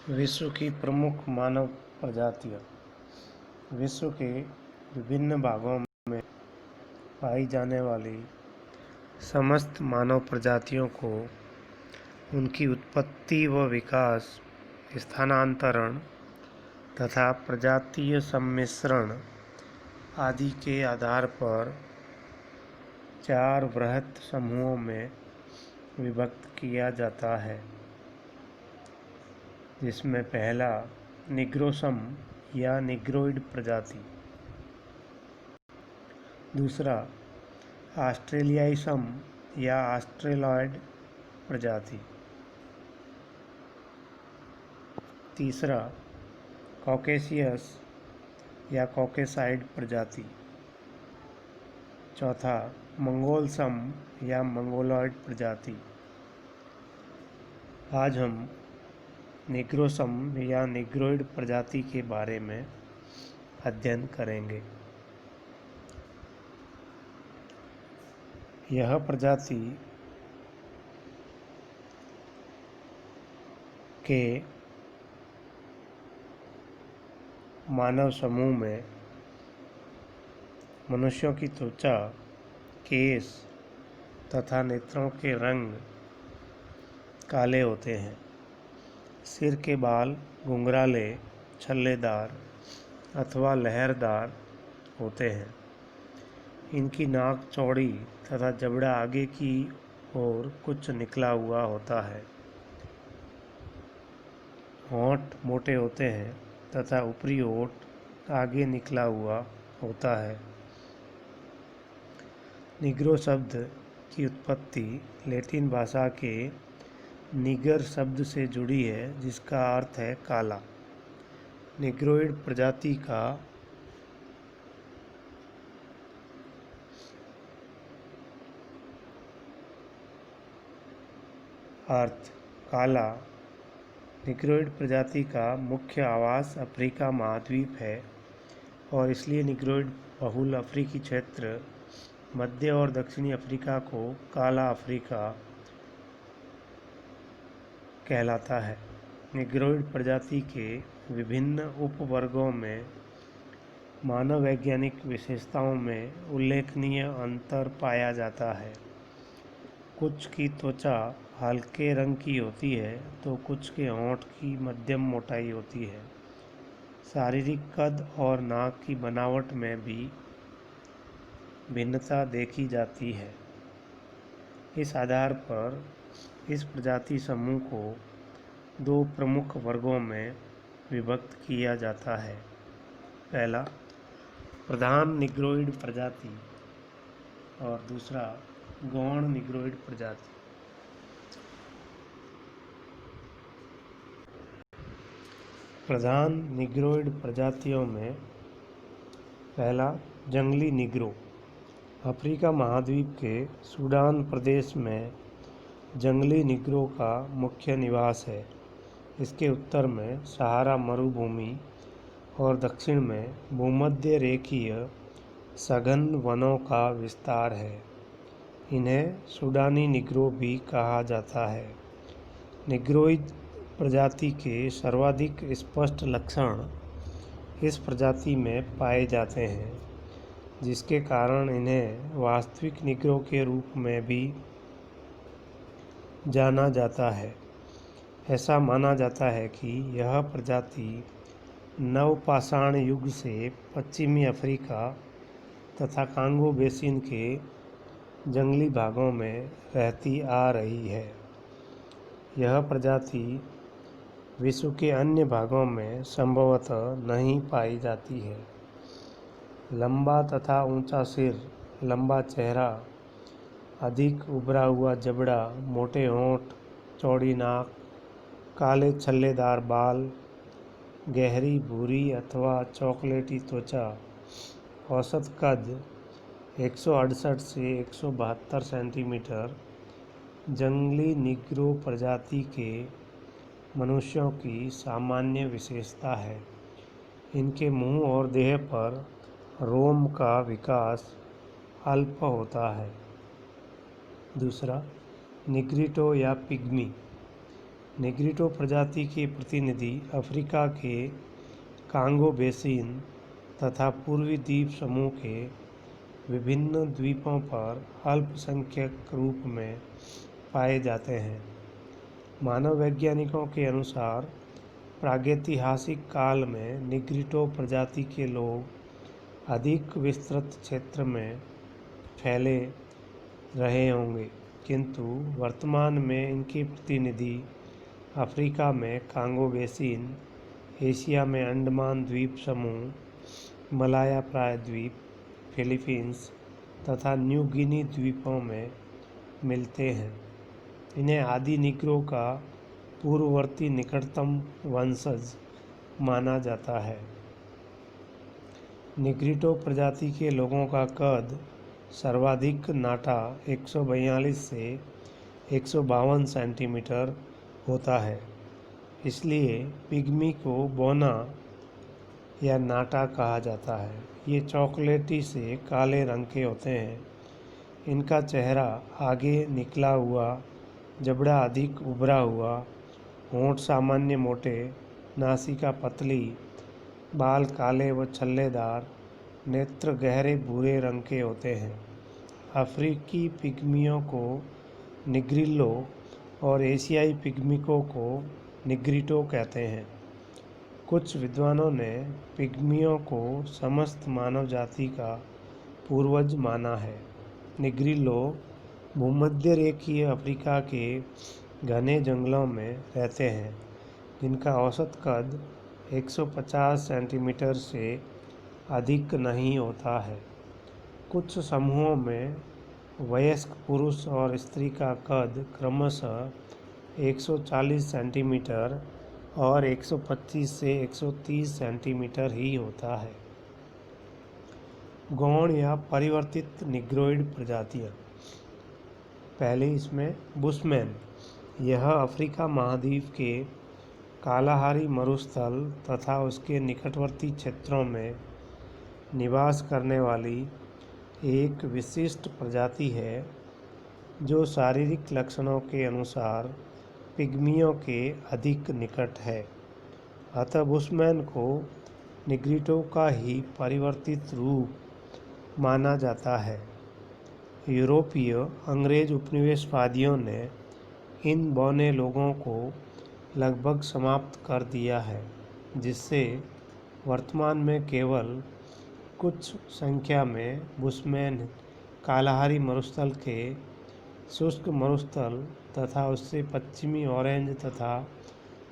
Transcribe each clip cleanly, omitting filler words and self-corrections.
विश्व की प्रमुख मानव प्रजातियाँ। विश्व के विभिन्न भागों में पाई जाने वाली समस्त मानव प्रजातियों को उनकी उत्पत्ति व विकास, स्थानांतरण तथा प्रजातीय सम्मिश्रण आदि के आधार पर 4 वृहत समूहों में विभक्त किया जाता है, जिसमें पहला निग्रोसम या निग्रोइड प्रजाति, दूसरा ऑस्ट्रेलियाइसम या ऑस्ट्रेलॉयड प्रजाति, तीसरा कॉकेशियस या कॉकेसाइड प्रजाति, चौथा मंगोलसम या मंगोलॉयड प्रजाति। आज हम निग्रोसम या निग्रोइड प्रजाति के बारे में अध्ययन करेंगे। यह प्रजाति के मानव समूह में मनुष्यों की त्वचा, केश तथा नेत्रों के रंग काले होते हैं। सिर के बाल घुंघराले, छल्लेदार अथवा लहरदार होते हैं। इनकी नाक चौड़ी तथा जबड़ा आगे की ओर कुछ निकला हुआ होता है। होंठ मोटे होते हैं तथा ऊपरी होंठ आगे निकला हुआ होता है। निग्रो शब्द की उत्पत्ति लैटिन भाषा के निगर शब्द से जुड़ी है, जिसका अर्थ है काला। निग्रोइड प्रजाति का अर्थ काला। निग्रोइड प्रजाति का मुख्य आवास अफ्रीका महाद्वीप है और इसलिए निग्रोइड बहुल अफ्रीकी क्षेत्र मध्य और दक्षिणी अफ्रीका को काला अफ्रीका कहलाता है। निग्रोइड प्रजाति के विभिन्न उपवर्गों में मानव वैज्ञानिक विशेषताओं में उल्लेखनीय अंतर पाया जाता है। कुछ की त्वचा हल्के रंग की होती है तो कुछ के होंठ की मध्यम मोटाई होती है। शारीरिक कद और नाक की बनावट में भी भिन्नता देखी जाती है। इस आधार पर इस प्रजाति समूह को 2 प्रमुख वर्गों में विभक्त किया जाता है। पहला प्रधान निग्रोइड प्रजाति और दूसरा गौण निग्रोइड प्रजाति। प्रधान निग्रोइड प्रजातियों में पहला जंगली निग्रो। अफ्रीका महाद्वीप के सूडान प्रदेश में जंगली निग्रो का मुख्य निवास है। इसके उत्तर में सहारा मरुभूमि और दक्षिण में भूमध्य रेखीय सघन वनों का विस्तार है। इन्हें सूडानी निग्रो भी कहा जाता है। निग्रोइड प्रजाति के सर्वाधिक स्पष्ट लक्षण इस प्रजाति में पाए जाते हैं, जिसके कारण इन्हें वास्तविक निग्रो के रूप में भी जाना जाता है। ऐसा माना जाता है कि यह प्रजाति नवपाषाण युग से पश्चिमी अफ्रीका तथा कांगो बेसिन के जंगली भागों में रहती आ रही है। यह प्रजाति विश्व के अन्य भागों में संभवतः नहीं पाई जाती है। लंबा तथा ऊंचा सिर, लंबा चेहरा, अधिक उभरा हुआ जबड़ा, मोटे होंठ, चौड़ी नाक, काले छल्लेदार बाल, गहरी भूरी अथवा चॉकलेटी त्वचा, औसत कद 168 से 172 सेंटीमीटर जंगली निग्रो प्रजाति के मनुष्यों की सामान्य विशेषता है। इनके मुंह और देह पर रोम का विकास अल्प होता है। दूसरा निग्रिटो या पिग्मी। निग्रिटो प्रजाति के प्रतिनिधि अफ्रीका के कांगो बेसिन तथा पूर्वी द्वीप समूह के विभिन्न द्वीपों पर अल्पसंख्यक रूप में पाए जाते हैं। मानव वैज्ञानिकों के अनुसार प्रागैतिहासिक काल में निग्रिटो प्रजाति के लोग अधिक विस्तृत क्षेत्र में फैले रहे होंगे, किंतु वर्तमान में इनके प्रतिनिधि अफ्रीका में कांगो बेसिन, एशिया में अंडमान द्वीप समूह, मलाया प्रायद्वीप, फिलीपींस तथा न्यू गिनी द्वीपों में मिलते हैं। इन्हें आदि निग्रो का पूर्ववर्ती निकटतम वंशज माना जाता है। निग्रिटो प्रजाति के लोगों का कद सर्वाधिक नाटा 142 से 152 सेंटीमीटर होता है, इसलिए पिग्मी को बोना या नाटा कहा जाता है। ये चॉकलेटी से काले रंग के होते हैं। इनका चेहरा आगे निकला हुआ, जबड़ा अधिक उभरा हुआ, होंठ सामान्य मोटे, नासिका पतली, बाल काले व छल्लेदार, नेत्र गहरे भूरे रंग के होते हैं। अफ्रीकी पिग्मियों को निग्रिलो और एशियाई पिग्मिकों को निग्रिटो कहते हैं। कुछ विद्वानों ने पिग्मियों को समस्त मानव जाति का पूर्वज माना है। निग्रिलो भूमध्य रेखीय अफ्रीका के घने जंगलों में रहते हैं, जिनका औसत कद 150 सेंटीमीटर से अधिक नहीं होता है। कुछ समूहों में वयस्क पुरुष और स्त्री का कद क्रमशः 140 सेंटीमीटर और 125 से 130 सेंटीमीटर ही होता है। गौण या परिवर्तित निग्रोइड प्रजातियाँ। पहले इसमें बुशमैन, यह अफ्रीका महाद्वीप के कालाहारी मरुस्थल तथा उसके निकटवर्ती क्षेत्रों में निवास करने वाली एक विशिष्ट प्रजाति है, जो शारीरिक लक्षणों के अनुसार पिग्मियों के अधिक निकट है। अतः बुशमैन को निग्रिटो का ही परिवर्तित रूप माना जाता है। यूरोपीय अंग्रेज उपनिवेशवादियों ने इन बौने लोगों को लगभग समाप्त कर दिया है, जिससे वर्तमान में केवल कुछ संख्या में बुशमैन कालाहारी मरुस्थल के शुष्क मरुस्थल तथा उससे पश्चिमी ऑरेंज तथा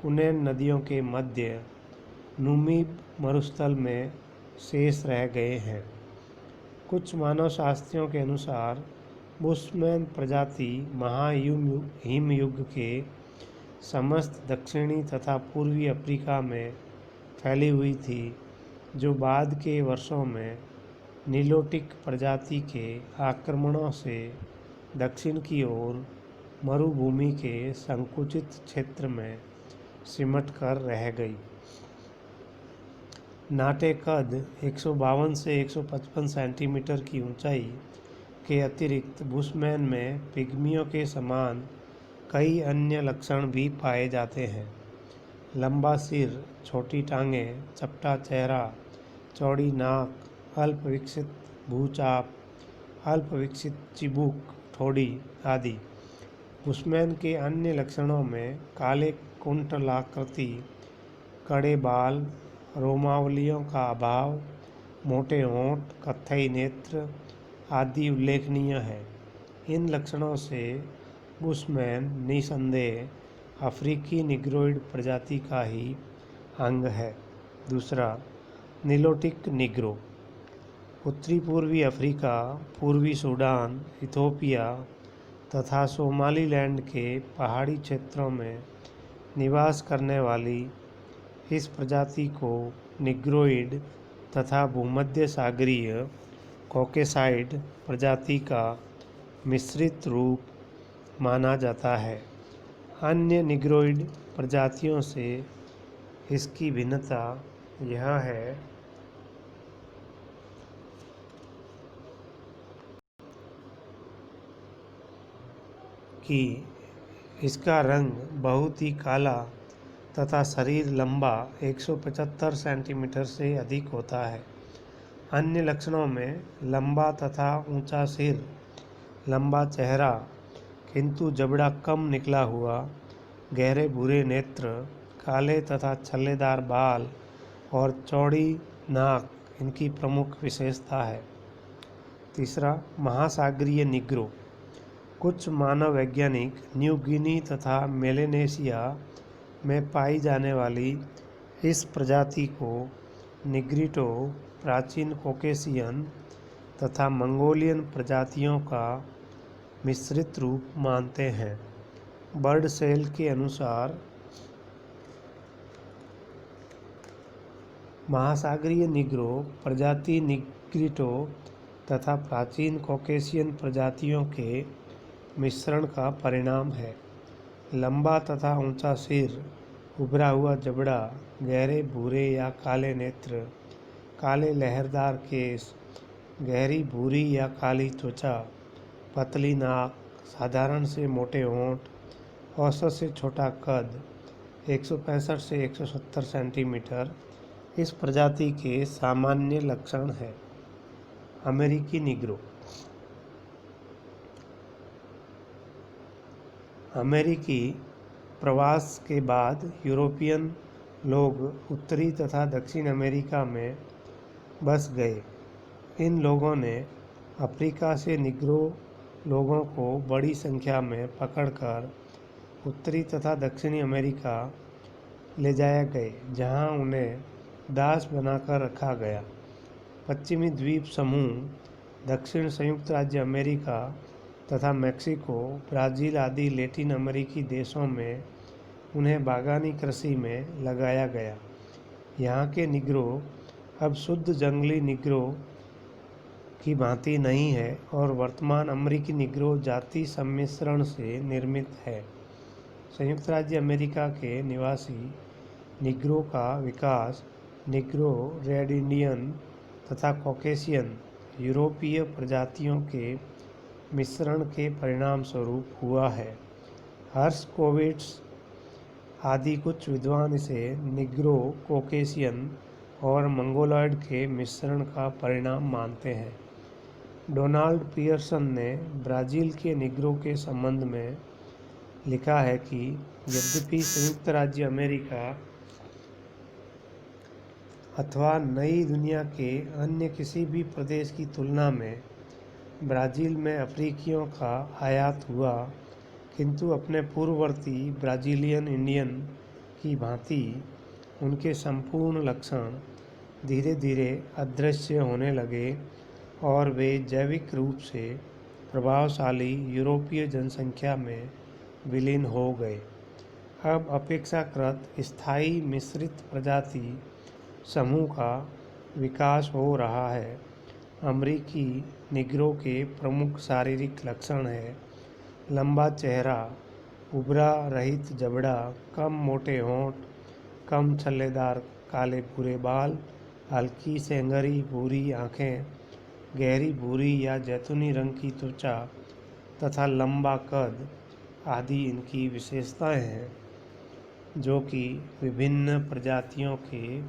कुनेन नदियों के मध्य नूमीब मरुस्थल में शेष रह गए हैं। कुछ मानवशास्त्रियों के अनुसार बुशमैन प्रजाति हिमयुग के समस्त दक्षिणी तथा पूर्वी अफ्रीका में फैली हुई थी, जो बाद के वर्षों में नीलोटिक प्रजाति के आक्रमणों से दक्षिण की ओर मरुभूमि के संकुचित क्षेत्र में सिमट कर रह गई। नाटे कद 152 से 155 सेंटीमीटर की ऊंचाई के अतिरिक्त बुशमैन में पिग्मियों के समान कई अन्य लक्षण भी पाए जाते हैं। लंबा सिर, छोटी टांगें, चपटा चेहरा, चौड़ी नाक, अल्प विकसित भूचाप, अल्प विकसित चिबुक ठोड़ी आदि। बुशमैन के अन्य लक्षणों में काले कुंडलाकृति, कड़े बाल, रोमावलियों का अभाव, मोटे होंठ, कत्थई नेत्र आदि उल्लेखनीय है। इन लक्षणों से बुशमैन निसंदेह अफ्रीकी निग्रोइड प्रजाति का ही अंग है। दूसरा, नीलोटिक निग्रो। उत्तरी पूर्वी अफ्रीका, पूर्वी सूडान, इथोपिया तथा सोमालीलैंड के पहाड़ी क्षेत्रों में निवास करने वाली इस प्रजाति को निग्रोइड तथा भूमध्य सागरीय कॉकेसाइड प्रजाति का मिश्रित रूप माना जाता है। अन्य निग्रोइड प्रजातियों से इसकी भिन्नता यह है कि इसका रंग बहुत ही काला तथा शरीर लंबा 175 सेंटीमीटर से अधिक होता है। अन्य लक्षणों में लंबा तथा ऊंचा सिर, लंबा चेहरा किंतु जबड़ा कम निकला हुआ, गहरे भूरे नेत्र, काले तथा छल्लेदार बाल और चौड़ी नाक इनकी प्रमुख विशेषता है। तीसरा, महासागरीय निग्रो। कुछ मानव वैज्ञानिक न्यू गिनी तथा मेलेनेशिया में पाई जाने वाली इस प्रजाति को निग्रिटो, प्राचीन कॉकेशियन तथा मंगोलियन प्रजातियों का मिश्रित रूप मानते हैं। बर्ड सेल के अनुसार महासागरीय निग्रो प्रजाति निग्रिटो तथा प्राचीन कॉकेशियन प्रजातियों के मिश्रण का परिणाम है। लंबा तथा ऊंचा सिर, उभरा हुआ जबड़ा, गहरे भूरे या काले नेत्र, काले लहरदार केस, गहरी भूरी या काली त्वचा, पतली नाक, साधारण से मोटे होंठ, औसत से छोटा कद 165 से 170 सेंटीमीटर इस प्रजाति के सामान्य लक्षण हैं। अमेरिकी निग्रो। अमेरिकी प्रवास के बाद यूरोपियन लोग उत्तरी तथा दक्षिण अमेरिका में बस गए। इन लोगों ने अफ्रीका से निग्रो लोगों को बड़ी संख्या में पकड़कर उत्तरी तथा दक्षिणी अमेरिका ले जाया गए, जहां उन्हें दास बनाकर रखा गया। पश्चिमी द्वीप समूह, दक्षिण संयुक्त राज्य अमेरिका तथा मेक्सिको, ब्राज़ील आदि लैटिन अमेरिकी देशों में उन्हें बागानी कृषि में लगाया गया। यहाँ के निग्रो अब शुद्ध जंगली निग्रो की भांति नहीं है और वर्तमान अमेरिकी निग्रो जाति सम्मिश्रण से निर्मित है। संयुक्त राज्य अमेरिका के निवासी निग्रो का विकास निग्रो, रेड इंडियन तथा कॉकेशियन यूरोपीय प्रजातियों के मिश्रण के परिणाम स्वरूप हुआ है। हर्शकोविट्ज़ आदि कुछ विद्वान इसे निग्रो, कॉकेशियन और मंगोलॉयड के मिश्रण का परिणाम मानते हैं। डोनाल्ड पियर्सन ने ब्राज़ील के निग्रो के संबंध में लिखा है कि यद्यपि संयुक्त राज्य अमेरिका अथवा नई दुनिया के अन्य किसी भी प्रदेश की तुलना में ब्राज़ील में अफ्रीकियों का आयात हुआ, किंतु अपने पूर्ववर्ती ब्राज़ीलियन इंडियन की भांति उनके संपूर्ण लक्षण धीरे धीरे अदृश्य होने लगे और वे जैविक रूप से प्रभावशाली यूरोपीय जनसंख्या में विलीन हो गए। अब अपेक्षाकृत स्थायी मिश्रित प्रजाति समूह का विकास हो रहा है। अमेरिकी निग्रो के प्रमुख शारीरिक लक्षण हैं लंबा चेहरा, उभरा रहित जबड़ा, कम मोटे होंठ, कम छल्लेदार काले भूरे बाल, हल्की सेंगरी भूरी आँखें, गहरी भूरी या जैतूनी रंग की त्वचा तथा लंबा कद आदि इनकी विशेषताएं हैं, जो कि विभिन्न प्रजातियों के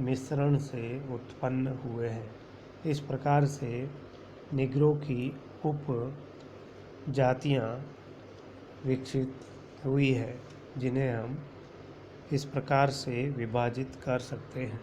मिश्रण से उत्पन्न हुए हैं। इस प्रकार से निग्रो की उप जातियाँ विकसित हुई है, जिन्हें हम इस प्रकार से विभाजित कर सकते हैं।